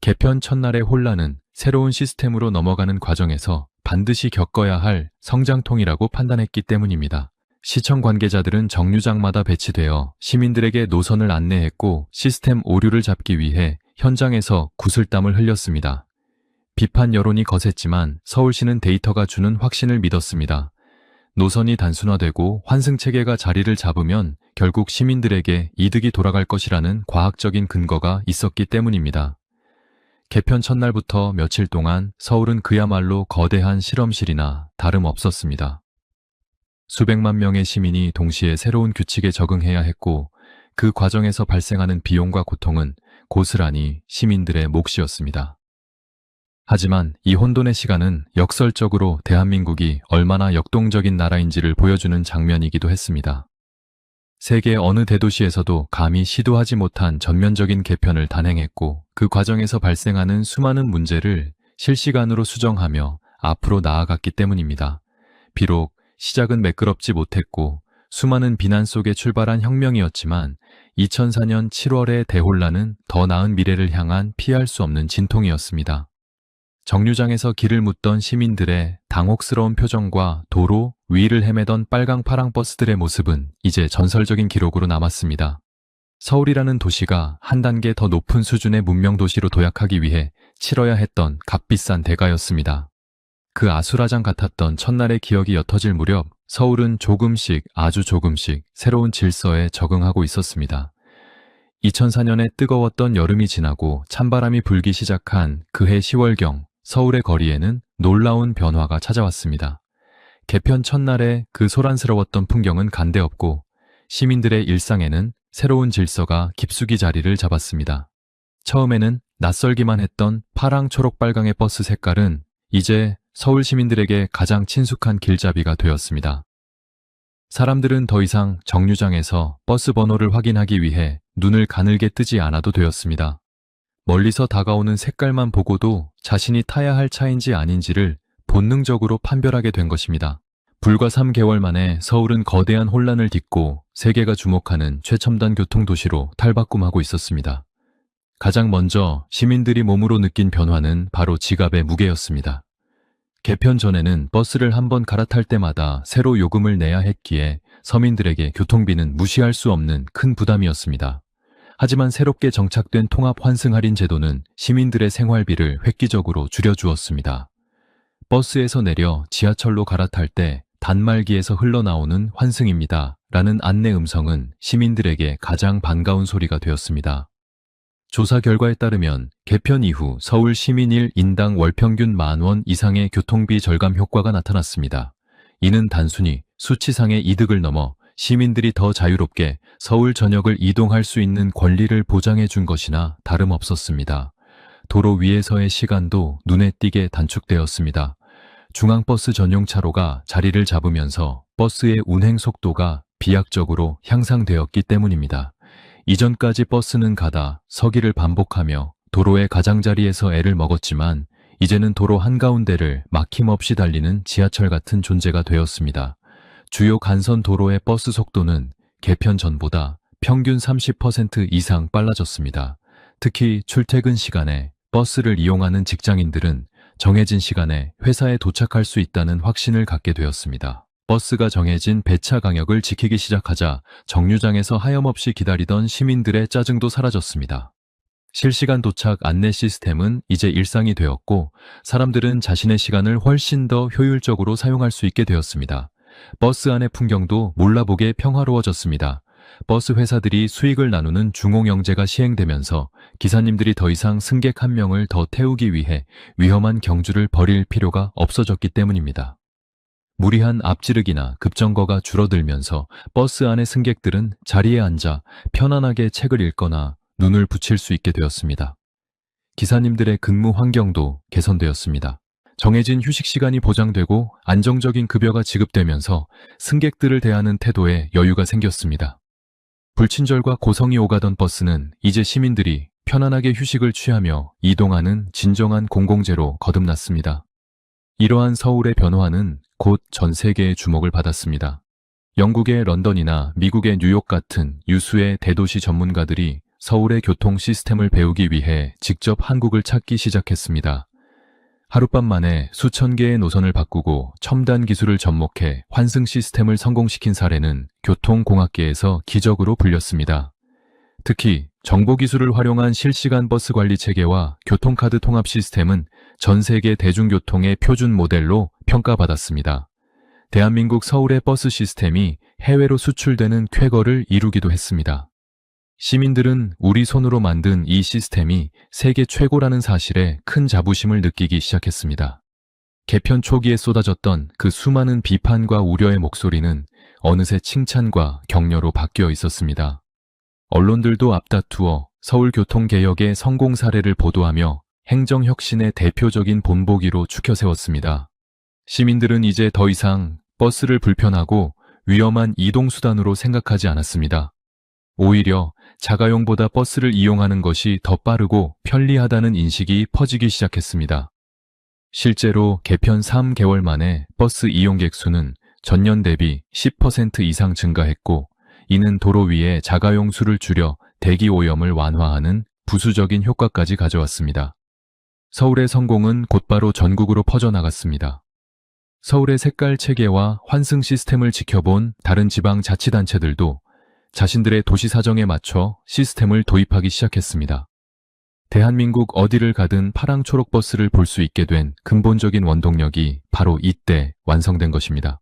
개편 첫날의 혼란은 새로운 시스템으로 넘어가는 과정에서 반드시 겪어야 할 성장통이라고 판단했기 때문입니다. 시청 관계자들은 정류장마다 배치되어 시민들에게 노선을 안내했고 시스템 오류를 잡기 위해 현장에서 구슬땀을 흘렸습니다. 비판 여론이 거셌지만 서울시는 데이터가 주는 확신을 믿었습니다. 노선이 단순화되고 환승체계가 자리를 잡으면 결국 시민들에게 이득이 돌아갈 것이라는 과학적인 근거가 있었기 때문입니다. 개편 첫날부터 며칠 동안 서울은 그야말로 거대한 실험실이나 다름없었습니다. 수백만 명의 시민이 동시에 새로운 규칙에 적응해야 했고 그 과정에서 발생하는 비용과 고통은 고스란히 시민들의 몫이었습니다. 하지만 이 혼돈의 시간은 역설적으로 대한민국이 얼마나 역동적인 나라인지를 보여주는 장면이기도 했습니다. 세계 어느 대도시에서도 감히 시도하지 못한 전면적인 개편을 단행했고 그 과정에서 발생하는 수많은 문제를 실시간으로 수정하며 앞으로 나아갔기 때문입니다. 비록 시작은 매끄럽지 못했고 수많은 비난 속에 출발한 혁명이었지만 2004년 7월의 대혼란은 더 나은 미래를 향한 피할 수 없는 진통이었습니다. 정류장에서 길을 묻던 시민들의 당혹스러운 표정과 도로 위를 헤매던 빨강 파랑 버스들의 모습은 이제 전설적인 기록으로 남았습니다. 서울이라는 도시가 한 단계 더 높은 수준의 문명도시로 도약하기 위해 치러야 했던 값비싼 대가였습니다. 그 아수라장 같았던 첫날의 기억이 옅어질 무렵 서울은 조금씩 아주 조금씩 새로운 질서에 적응하고 있었습니다. 2004년에 뜨거웠던 여름이 지나고 찬바람이 불기 시작한 그해 10월경 서울의 거리에는 놀라운 변화가 찾아왔습니다. 개편 첫날에 그 소란스러웠던 풍경은 간데없고 시민들의 일상에는 새로운 질서가 깊숙이 자리를 잡았습니다. 처음에는 낯설기만 했던 파랑, 초록, 빨강의 버스 색깔은 이제 서울 시민들에게 가장 친숙한 길잡이가 되었습니다. 사람들은 더 이상 정류장에서 버스 번호를 확인하기 위해 눈을 가늘게 뜨지 않아도 되었습니다. 멀리서 다가오는 색깔만 보고도 자신이 타야 할 차인지 아닌지를 본능적으로 판별하게 된 것입니다. 불과 3개월 만에 서울은 거대한 혼란을 딛고 세계가 주목하는 최첨단 교통도시로 탈바꿈하고 있었습니다. 가장 먼저 시민들이 몸으로 느낀 변화는 바로 지갑의 무게였습니다. 개편 전에는 버스를 한번 갈아탈 때마다 새로 요금을 내야 했기에 서민들에게 교통비는 무시할 수 없는 큰 부담이었습니다. 하지만 새롭게 정착된 통합 환승 할인 제도는 시민들의 생활비를 획기적으로 줄여주었습니다. 버스에서 내려 지하철로 갈아탈 때 단말기에서 흘러나오는 환승입니다 라는 안내 음성은 시민들에게 가장 반가운 소리가 되었습니다. 조사 결과에 따르면 개편 이후 서울 시민일 인당 월 평균 10,000원 이상의 교통비 절감 효과가 나타났습니다. 이는 단순히 수치상의 이득을 넘어 시민들이 더 자유롭게 서울 전역을 이동할 수 있는 권리를 보장해 준 것이나 다름없었습니다. 도로 위에서의 시간도 눈에 띄게 단축되었습니다. 중앙버스 전용 차로가 자리를 잡으면서 버스의 운행 속도가 비약적으로 향상되었기 때문입니다. 이전까지 버스는 가다 서기를 반복하며 도로의 가장자리에서 애를 먹었지만 이제는 도로 한가운데를 막힘없이 달리는 지하철 같은 존재가 되었습니다. 주요 간선 도로의 버스 속도는 개편 전보다 평균 30% 이상 빨라졌습니다. 특히 출퇴근 시간에 버스를 이용하는 직장인들은 정해진 시간에 회사에 도착할 수 있다는 확신을 갖게 되었습니다. 버스가 정해진 배차 강역을 지키기 시작하자 정류장에서 하염없이 기다리던 시민들의 짜증도 사라졌습니다. 실시간 도착 안내 시스템은 이제 일상이 되었고, 사람들은 자신의 시간을 훨씬 더 효율적으로 사용할 수 있게 되었습니다. 버스 안의 풍경도 몰라보게 평화로워졌습니다. 버스 회사들이 수익을 나누는 중공영제가 시행되면서 기사님들이 더 이상 승객 한 명을 더 태우기 위해 위험한 경주를 벌일 필요가 없어졌기 때문입니다. 무리한 앞지르기나 급정거가 줄어들면서 버스 안의 승객들은 자리에 앉아 편안하게 책을 읽거나 눈을 붙일 수 있게 되었습니다. 기사님들의 근무 환경도 개선되었습니다. 정해진 휴식 시간이 보장되고 안정적인 급여가 지급되면서 승객들을 대하는 태도에 여유가 생겼습니다. 불친절과 고성이 오가던 버스는 이제 시민들이 편안하게 휴식을 취하며 이동하는 진정한 공공재로 거듭났습니다. 이러한 서울의 변화는 곧 전 세계의 주목을 받았습니다. 영국의 런던이나 미국의 뉴욕 같은 유수의 대도시 전문가들이 서울의 교통 시스템을 배우기 위해 직접 한국을 찾기 시작했습니다. 하룻밤 만에 수천 개의 노선을 바꾸고 첨단 기술을 접목해 환승 시스템을 성공시킨 사례는 교통공학계에서 기적으로 불렸습니다. 특히 정보기술을 활용한 실시간 버스 관리 체계와 교통카드 통합 시스템은 전 세계 대중교통의 표준 모델로 평가받았습니다. 대한민국 서울의 버스 시스템이 해외로 수출되는 쾌거를 이루기도 했습니다. 시민들은 우리 손으로 만든 이 시스템이 세계 최고라는 사실에 큰 자부심을 느끼기 시작했습니다. 개편 초기에 쏟아졌던 그 수많은 비판과 우려의 목소리는 어느새 칭찬과 격려로 바뀌어 있었습니다. 언론들도 앞다투어 서울교통개혁의 성공 사례를 보도하며 행정혁신의 대표적인 본보기로 추켜세웠습니다. 시민들은 이제 더 이상 버스를 불편하고 위험한 이동수단으로 생각하지 않았습니다. 오히려 자가용보다 버스를 이용하는 것이 더 빠르고 편리하다는 인식이 퍼지기 시작했습니다. 실제로 개편 3개월 만에 버스 이용객 수는 전년 대비 10% 이상 증가했고, 이는 도로 위에 자가용 수를 줄여 대기 오염을 완화하는 부수적인 효과까지 가져왔습니다. 서울의 성공은 곧바로 전국으로 퍼져나갔습니다. 서울의 색깔 체계와 환승 시스템을 지켜본 다른 지방 자치단체들도 자신들의 도시 사정에 맞춰 시스템을 도입하기 시작했습니다. 대한민국 어디를 가든 파랑 초록 버스를 볼 수 있게 된 근본적인 원동력이 바로 이때 완성된 것입니다.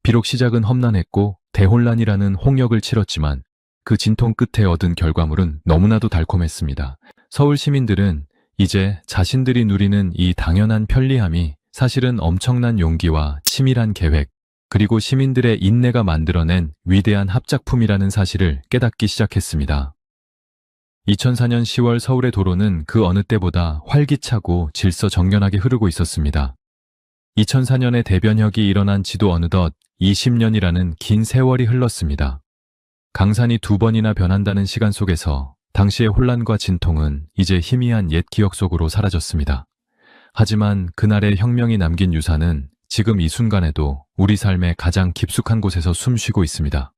비록 시작은 험난했고 대혼란이라는 홍역을 치렀지만 그 진통 끝에 얻은 결과물은 너무나도 달콤했습니다. 서울 시민들은 이제 자신들이 누리는 이 당연한 편리함이 사실은 엄청난 용기와 치밀한 계획, 그리고 시민들의 인내가 만들어낸 위대한 합작품이라는 사실을 깨닫기 시작했습니다. 2004년 10월 서울의 도로는 그 어느 때보다 활기차고 질서정연하게 흐르고 있었습니다. 2004년에 대변혁이 일어난 지도 어느덧 20년이라는 긴 세월이 흘렀습니다. 강산이 2번이나 변한다는 시간 속에서 당시의 혼란과 진통은 이제 희미한 옛 기억 속으로 사라졌습니다. 하지만 그날의 혁명이 남긴 유산은 지금 이 순간에도 우리 삶의 가장 깊숙한 곳에서 숨쉬고 있습니다.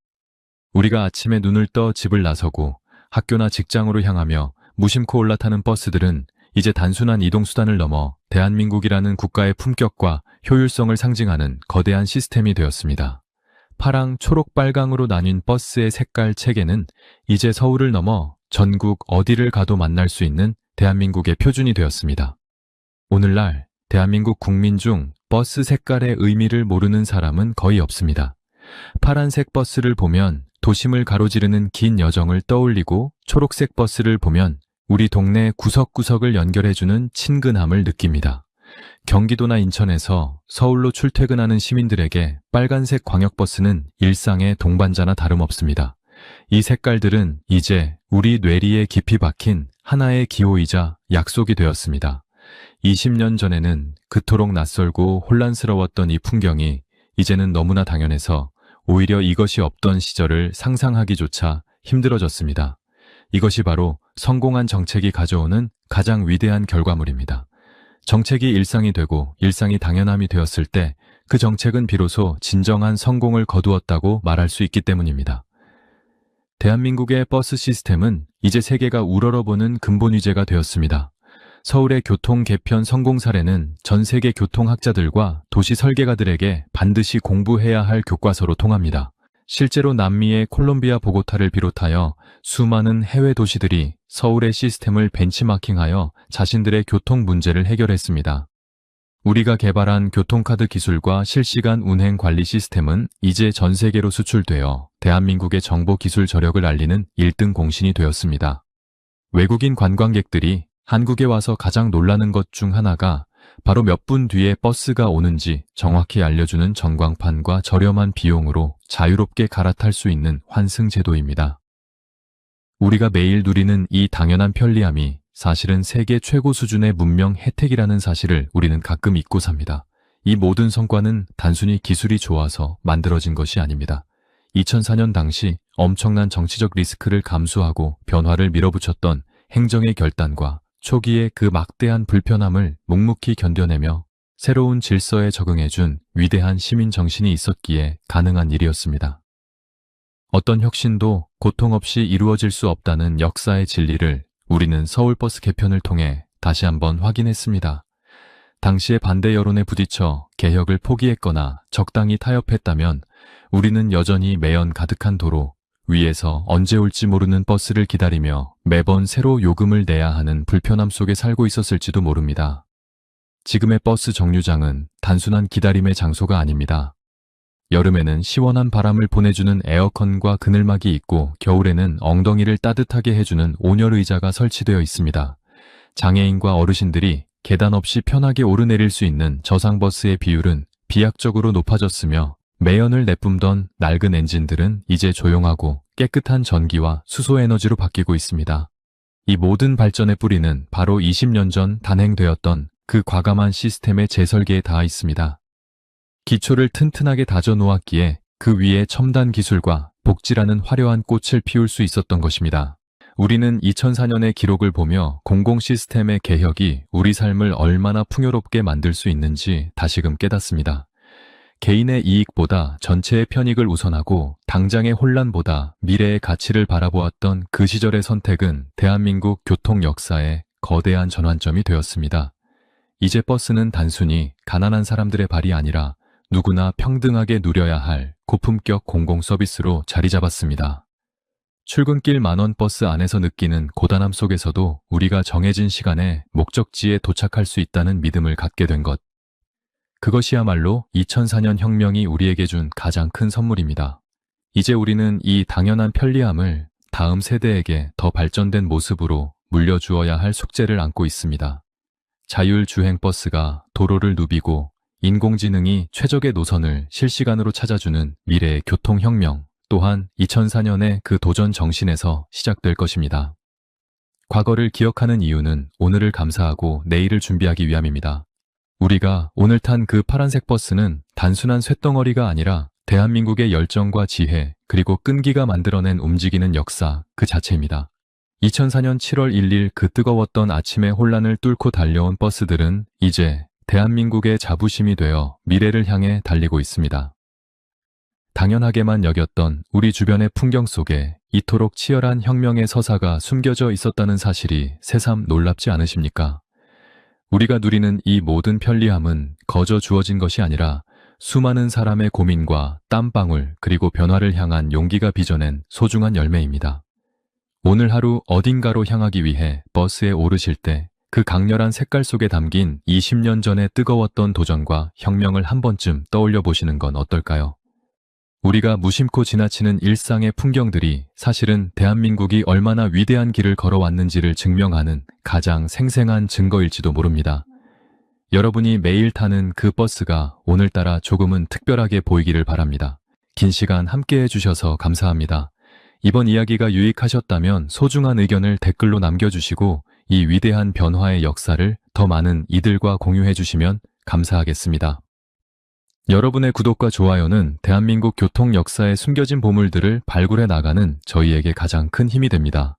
우리가 아침에 눈을 떠 집을 나서고 학교나 직장으로 향하며 무심코 올라타는 버스들은 이제 단순한 이동수단을 넘어 대한민국이라는 국가의 품격과 효율성을 상징하는 거대한 시스템이 되었습니다. 파랑, 초록, 빨강으로 나뉜 버스의 색깔 체계는 이제 서울을 넘어 전국 어디를 가도 만날 수 있는 대한민국의 표준이 되었습니다. 오늘날 대한민국 국민 중 버스 색깔의 의미를 모르는 사람은 거의 없습니다. 파란색 버스를 보면 도심을 가로지르는 긴 여정을 떠올리고, 초록색 버스를 보면 우리 동네 구석구석을 연결해주는 친근함을 느낍니다. 경기도나 인천에서 서울로 출퇴근하는 시민들에게 빨간색 광역버스는 일상의 동반자나 다름없습니다. 이 색깔들은 이제 우리 뇌리에 깊이 박힌 하나의 기호이자 약속이 되었습니다. 20년 전에는 그토록 낯설고 혼란스러웠던 이 풍경이 이제는 너무나 당연해서 오히려 이것이 없던 시절을 상상하기조차 힘들어졌습니다. 이것이 바로 성공한 정책이 가져오는 가장 위대한 결과물입니다. 정책이 일상이 되고 일상이 당연함이 되었을 때 그 정책은 비로소 진정한 성공을 거두었다고 말할 수 있기 때문입니다. 대한민국의 버스 시스템은 이제 세계가 우러러보는 근본 위제가 되었습니다. 서울의 교통 개편 성공 사례는 전 세계 교통학자들과 도시 설계가들에게 반드시 공부해야 할 교과서로 통합니다. 실제로 남미의 콜롬비아 보고타를 비롯하여 수많은 해외 도시들이 서울의 시스템을 벤치마킹하여 자신들의 교통 문제를 해결했습니다. 우리가 개발한 교통카드 기술과 실시간 운행 관리 시스템은 이제 전 세계로 수출되어 대한민국의 정보 기술 저력을 알리는 1등 공신이 되었습니다. 외국인 관광객들이 한국에 와서 가장 놀라는 것 중 하나가 바로 몇 분 뒤에 버스가 오는지 정확히 알려주는 전광판과 저렴한 비용으로 자유롭게 갈아탈 수 있는 환승 제도입니다. 우리가 매일 누리는 이 당연한 편리함이 사실은 세계 최고 수준의 문명 혜택이라는 사실을 우리는 가끔 잊고 삽니다. 이 모든 성과는 단순히 기술이 좋아서 만들어진 것이 아닙니다. 2004년 당시 엄청난 정치적 리스크를 감수하고 변화를 밀어붙였던 행정의 결단과 초기에 그 막대한 불편함을 묵묵히 견뎌내며 새로운 질서에 적응해준 위대한 시민 정신이 있었기에 가능한 일이었습니다. 어떤 혁신도 고통 없이 이루어질 수 없다는 역사의 진리를 우리는 서울버스 개편을 통해 다시 한번 확인했습니다. 당시의 반대 여론에 부딪혀 개혁을 포기했거나 적당히 타협했다면 우리는 여전히 매연 가득한 도로 위에서 언제 올지 모르는 버스를 기다리며 매번 새로 요금을 내야 하는 불편함 속에 살고 있었을지도 모릅니다. 지금의 버스 정류장은 단순한 기다림의 장소가 아닙니다. 여름에는 시원한 바람을 보내주는 에어컨과 그늘막이 있고 겨울에는 엉덩이를 따뜻하게 해주는 온열 의자가 설치되어 있습니다. 장애인과 어르신들이 계단 없이 편하게 오르내릴 수 있는 저상버스의 비율은 비약적으로 높아졌으며 매연을 내뿜던 낡은 엔진들은 이제 조용하고 깨끗한 전기와 수소에너지로 바뀌고 있습니다. 이 모든 발전의 뿌리는 바로 20년 전 단행되었던 그 과감한 시스템의 재설계에 닿아 있습니다. 기초를 튼튼하게 다져 놓았기에 그 위에 첨단 기술과 복지라는 화려한 꽃을 피울 수 있었던 것입니다. 우리는 2004년의 기록을 보며 공공 시스템의 개혁이 우리 삶을 얼마나 풍요롭게 만들 수 있는지 다시금 깨닫습니다. 개인의 이익보다 전체의 편익을 우선하고 당장의 혼란보다 미래의 가치를 바라보았던 그 시절의 선택은 대한민국 교통 역사의 거대한 전환점이 되었습니다. 이제 버스는 단순히 가난한 사람들의 발이 아니라 누구나 평등하게 누려야 할 고품격 공공 서비스로 자리 잡았습니다. 출근길 만원 버스 안에서 느끼는 고단함 속에서도 우리가 정해진 시간에 목적지에 도착할 수 있다는 믿음을 갖게 된 것. 그것이야말로 2004년 혁명이 우리에게 준 가장 큰 선물입니다. 이제 우리는 이 당연한 편리함을 다음 세대에게 더 발전된 모습으로 물려주어야 할 숙제를 안고 있습니다. 자율주행 버스가 도로를 누비고 인공지능이 최적의 노선을 실시간으로 찾아주는 미래의 교통혁명 또한 2004년의 그 도전 정신에서 시작될 것입니다. 과거를 기억하는 이유는 오늘을 감사하고 내일을 준비하기 위함입니다. 우리가 오늘 탄 그 파란색 버스는 단순한 쇳덩어리가 아니라 대한민국의 열정과 지혜 그리고 끈기가 만들어낸 움직이는 역사 그 자체입니다. 2004년 7월 1일 그 뜨거웠던 아침의 혼란을 뚫고 달려온 버스들은 이제 대한민국의 자부심이 되어 미래를 향해 달리고 있습니다. 당연하게만 여겼던 우리 주변의 풍경 속에 이토록 치열한 혁명의 서사가 숨겨져 있었다는 사실이 새삼 놀랍지 않으십니까? 우리가 누리는 이 모든 편리함은 거저 주어진 것이 아니라 수많은 사람의 고민과 땀방울 그리고 변화를 향한 용기가 빚어낸 소중한 열매입니다. 오늘 하루 어딘가로 향하기 위해 버스에 오르실 때 그 강렬한 색깔 속에 담긴 20년 전의 뜨거웠던 도전과 혁명을 한 번쯤 떠올려 보시는 건 어떨까요? 우리가 무심코 지나치는 일상의 풍경들이 사실은 대한민국이 얼마나 위대한 길을 걸어왔는지를 증명하는 가장 생생한 증거일지도 모릅니다. 여러분이 매일 타는 그 버스가 오늘따라 조금은 특별하게 보이기를 바랍니다. 긴 시간 함께해 주셔서 감사합니다. 이번 이야기가 유익하셨다면 소중한 의견을 댓글로 남겨주시고 이 위대한 변화의 역사를 더 많은 이들과 공유해 주시면 감사하겠습니다. 여러분의 구독과 좋아요는 대한민국 교통 역사의 숨겨진 보물들을 발굴해 나가는 저희에게 가장 큰 힘이 됩니다.